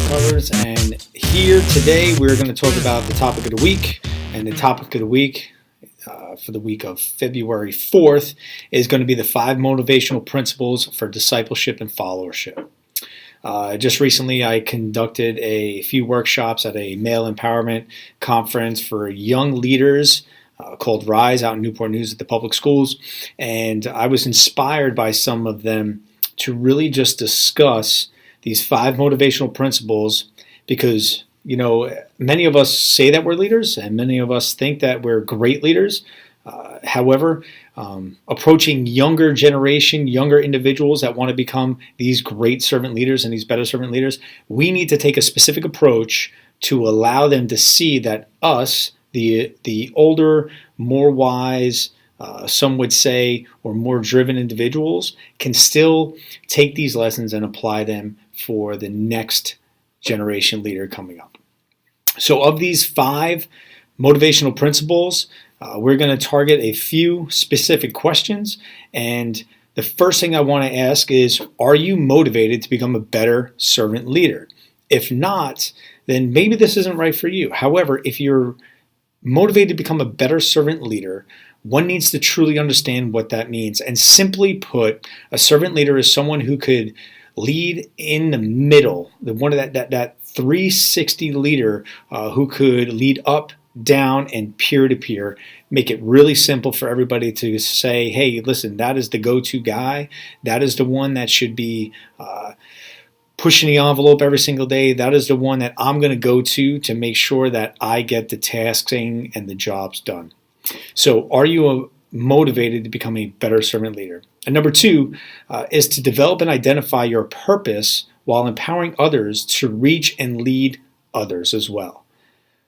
Brothers, and here today we're going to talk about the topic of the week. And the topic of the week for the week of February 4th is going to be the 5 motivational principles for discipleship and followership. Just recently I conducted a few workshops at a male empowerment conference for young leaders called Rise out in Newport News at the public schools, and I was inspired by some of them to really just discuss these 5 motivational principles because, many of us say that we're leaders and many of us think that we're great leaders. However, approaching younger generation, younger individuals that want to become these great servant leaders and these better servant leaders, we need to take a specific approach to allow them to see that us, the older, more wise, some would say, or more driven individuals can still take these lessons and apply them for the next generation leader coming up. So of these 5 motivational principles, we're going to target a few specific questions. And the first thing I want to ask is, are you motivated to become a better servant leader? If not, then maybe this isn't right for you. However, if you're motivated to become a better servant leader, one needs to truly understand what that means. And simply put, a servant leader is someone who could lead in the middle, that 360 leader who could lead up, down, and peer-to-peer, make it really simple for everybody to say, hey, listen, that is the go-to guy. That is the one that should be pushing the envelope every single day. That is the one that I'm going to go to make sure that I get the tasking and the jobs done. So are you motivated to become a better servant leader? And number 2 is to develop and identify your purpose while empowering others to reach and lead others as well.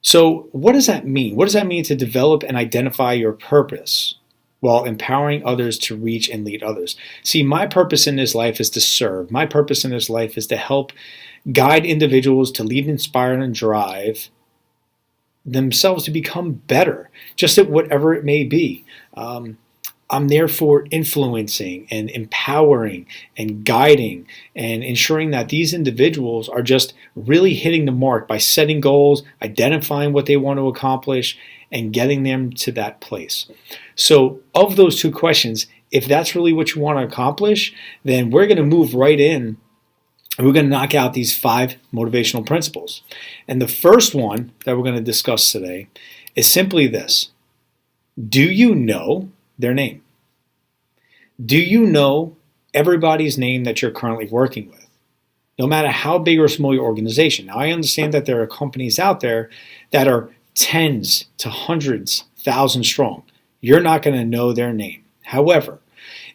So what does that mean? What does that mean to develop and identify your purpose while empowering others to reach and lead others? See, my purpose in this life is to serve. My purpose in this life is to help guide individuals to lead, inspire, and drive themselves to become better, just at whatever it may be. I'm therefore influencing and empowering and guiding and ensuring that these individuals are just really hitting the mark by setting goals, identifying what they want to accomplish, and getting them to that place. So of those 2 questions, if that's really what you want to accomplish, then we're going to move right in and we're going to knock out these 5 motivational principles. And the first one that we're going to discuss today is simply this. Do you know their name? Do you know everybody's name that you're currently working with? No matter how big or small your organization. Now, I understand that there are companies out there that are tens to hundreds, thousands strong. You're not going to know their name. However,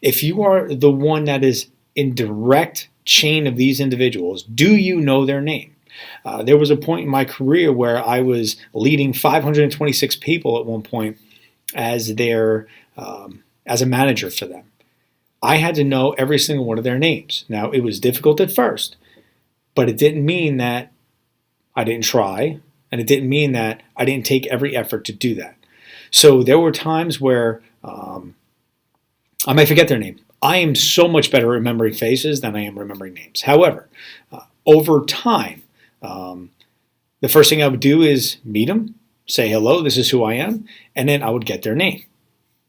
if you are the one that is in direct chain of these individuals, do you know their name? There was a point in my career where I was leading 526 people at one point as a manager for them. I had to know every single one of their names. Now, it was difficult at first, but it didn't mean that I didn't try, and it didn't mean that I didn't take every effort to do that. So there were times where I might forget their name. I am so much better at remembering faces than I am remembering names. However, over time, the first thing I would do is meet them, say hello, this is who I am, and then I would get their name.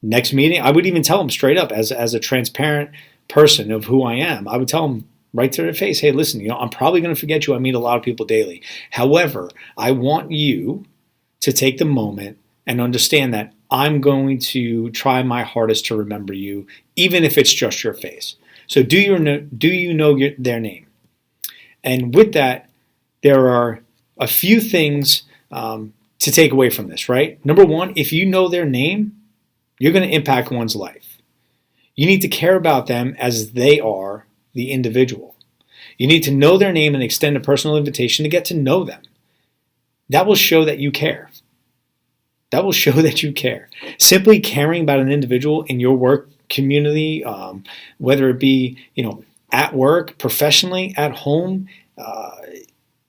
Next meeting, I would even tell them straight up as a transparent person of who I am. I would tell them right to their face, hey, listen, I'm probably going to forget you. I meet a lot of people daily. However, I want you to take the moment and understand that I'm going to try my hardest to remember you, even if it's just your face. So do you know their name? And with that, there are a few things to take away from this, right? Number 1, if you know their name, you're going to impact one's life. You need to care about them as they are the individual. You need to know their name and extend a personal invitation to get to know them. That will show that you care. That will show that you care. Simply caring about an individual in your work community, whether it be, at work, professionally, at home,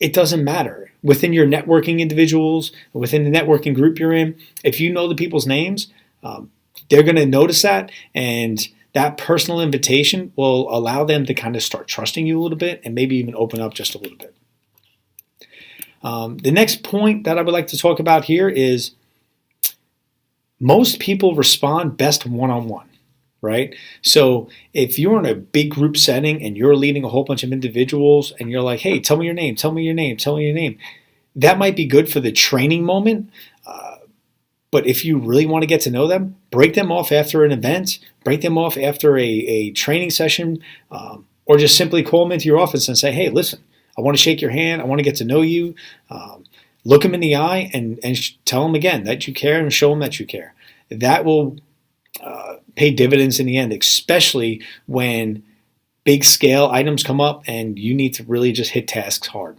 it doesn't matter. Within your networking individuals, within the networking group you're in, if you know the people's names, they're going to notice that, and that personal invitation will allow them to kind of start trusting you a little bit and maybe even open up just a little bit. The next point that I would like to talk about here is most people respond best one-on-one, right? So if you're in a big group setting and you're leading a whole bunch of individuals and you're like, hey, tell me your name, tell me your name, tell me your name, that might be good for the training moment. But if you really want to get to know them, break them off after an event, break them off after a training session, or just simply call them into your office and say, hey, listen, I want to shake your hand. I want to get to know you. Look them in the eye and tell them again that you care and show them that you care. That will pay dividends in the end, especially when big scale items come up and you need to really just hit tasks hard.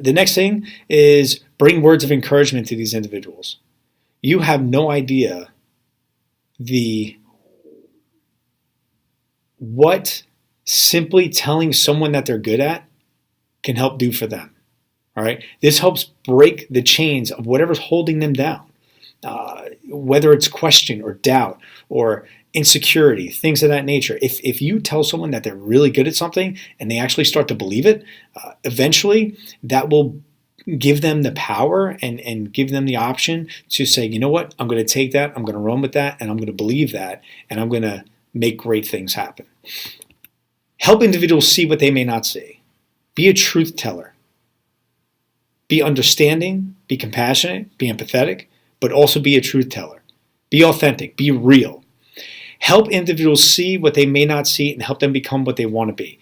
The next thing is bring words of encouragement to these individuals. You have no idea what simply telling someone that they're good at can help do for them. All right. This helps break the chains of whatever's holding them down, whether it's question or doubt or insecurity, things of that nature. If you tell someone that they're really good at something and they actually start to believe it, eventually that will give them the power and give them the option to say, you know what, I'm going to take that, I'm going to run with that, and I'm going to believe that, and I'm going to make great things happen. Help individuals see what they may not see. Be a truth teller. Be understanding, be compassionate, be empathetic, but also be a truth teller. Be authentic, be real. Help individuals see what they may not see and help them become what they want to be.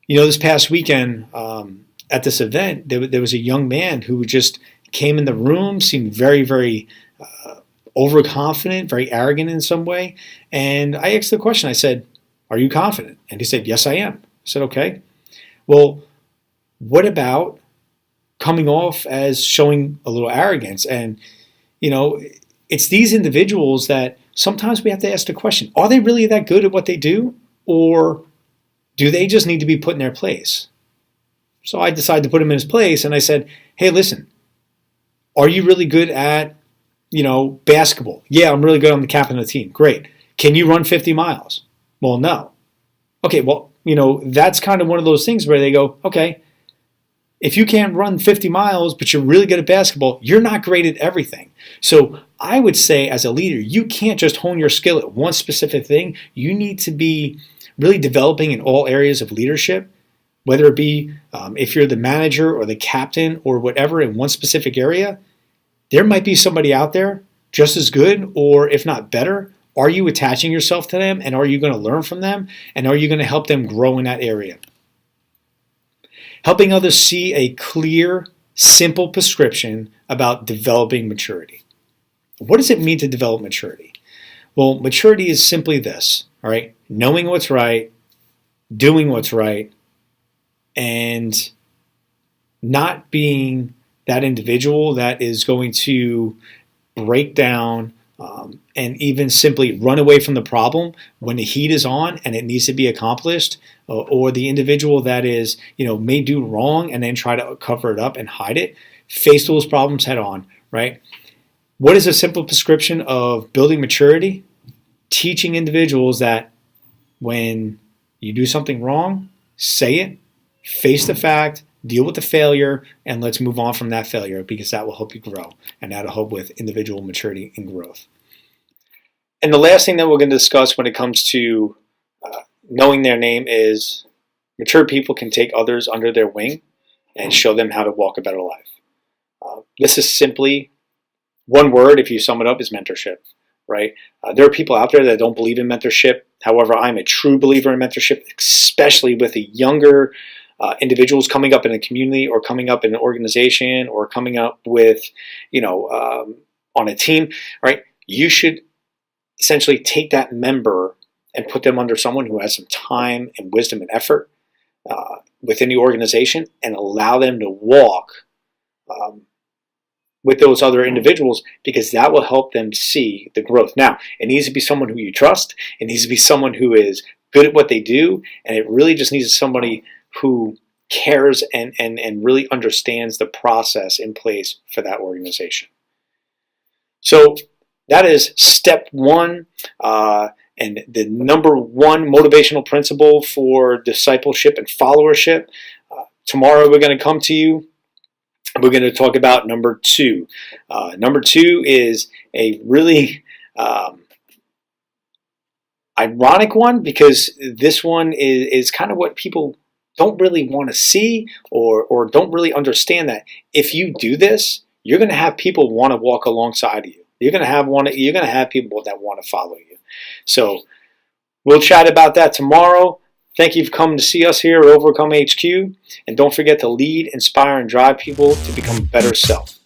You know, this past weekend, at this event, there was a young man who just came in the room, seemed very, very overconfident, very arrogant in some way. And I asked the question, I said, are you confident? And he said, yes, I am. I said, okay. Well, what about coming off as showing a little arrogance? And, you know, it's these individuals that sometimes we have to ask the question, are they really that good at what they do? Or do they just need to be put in their place? So I decided to put him in his place and I said, hey, listen, are you really good at, basketball? Yeah, I'm really good. I'm the captain of the team. Great. Can you run 50 miles? Well, no. Okay, well, that's kind of one of those things where they go, okay, if you can't run 50 miles, but you're really good at basketball, you're not great at everything. So I would say as a leader, you can't just hone your skill at one specific thing. You need to be really developing in all areas of leadership, whether it be if you're the manager or the captain or whatever in one specific area. There might be somebody out there just as good or if not better. Are you attaching yourself to them and are you going to learn from them and are you going to help them grow in that area? Helping others see a clear, simple prescription about developing maturity. What does it mean to develop maturity? Well, maturity is simply this, all right? Knowing what's right, doing what's right, and not being that individual that is going to break down and even simply run away from the problem when the heat is on and it needs to be accomplished, or the individual that is, may do wrong and then try to cover it up and hide it. Face those problems head on, right? What is a simple prescription of building maturity? Teaching individuals that when you do something wrong, say it, face the fact, deal with the failure, and let's move on from that failure because that will help you grow and that'll help with individual maturity and growth. And the last thing that we're going to discuss when it comes to knowing their name is mature people can take others under their wing and show them how to walk a better life. This is simply one word, if you sum it up, is mentorship, right? There are people out there that don't believe in mentorship. However, I'm a true believer in mentorship, especially with the younger individuals coming up in a community or coming up in an organization or coming up with, on a team, right? You should essentially take that member and put them under someone who has some time and wisdom and effort within the organization and allow them to walk with those other individuals because that will help them see the growth. Now, it needs to be someone who you trust. It needs to be someone who is good at what they do. And it really just needs somebody who cares and really understands the process in place for that organization. So that is step one. And the number one motivational principle for discipleship and followership. Tomorrow we're going to come to you we're going to talk about number two. Number two is a really ironic one, because this one is kind of what people don't really want to see, or don't really understand, that if you do this, you're going to have people want to walk alongside of you. You're going to have people that want to follow you. So we'll chat about that tomorrow. Thank you for coming to see us here at Overcome HQ. And don't forget to lead, inspire, and drive people to become a better self.